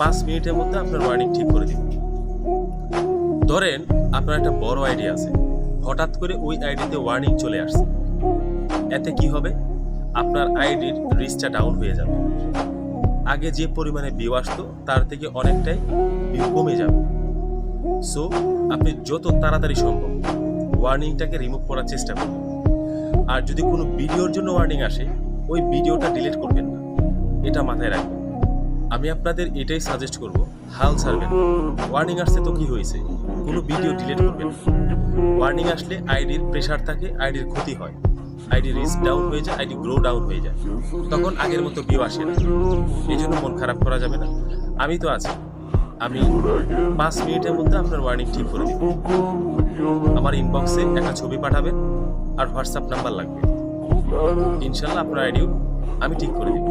5 মিনিটের মধ্যে আপনার ওয়ার্নিং ঠিক করে দিব। ধরেন আপনার একটা বড় আইডি আছে, হঠাৎ করে ওই আইডিতে ওয়ার্নিং চলে আসছে। এতে কি হবে? আপনার আইডির রিচটা ডাউন হয়ে যাবে। আগে যে পরিমাণে ভিউ আসতো তার থেকে অনেকটাই ভিউ কমে যাবে। সো আপনি যত তাড়াতাড়ি সম্ভব ওয়ার্নিংটাকে রিমুভ করার চেষ্টা করবেন। আর যদি কোনো ভিডিওর জন্য ওয়ার্নিং আসে, ওই ভিডিওটা ডিলিট করবেন না, এটা মাথায় রাখবেন। আমি আপনাদের এটাই সাজেস্ট করব, হাল ছাড়বেন। ওয়ার্নিং আসছে তো কি হয়েছে, কোনো ভিডিও ডিলিট করবেন না। ওয়ার্নিং আসলে আইডির প্রেশার থাকে, আইডির ক্ষতি হয়, আইডি রিস্ক ডাউন হয়ে যায়, আইডি গ্রো ডাউন হয়ে যায়, তখন আগের মতো ভিউ আসে না। এই জন্য মন খারাপ করা যাবে না। আমি তো আছি, আমি 5 মিনিটের মধ্যে আপনার ওয়ার্নিং ঠিক করে দিব। আমার ইনবক্সে একটা ছবি পাঠাবেন আর হোয়াটসঅ্যাপ নাম্বার লাগবে। ইনশাল্লাহ আপনার আইডিও আমি ঠিক করে দিব।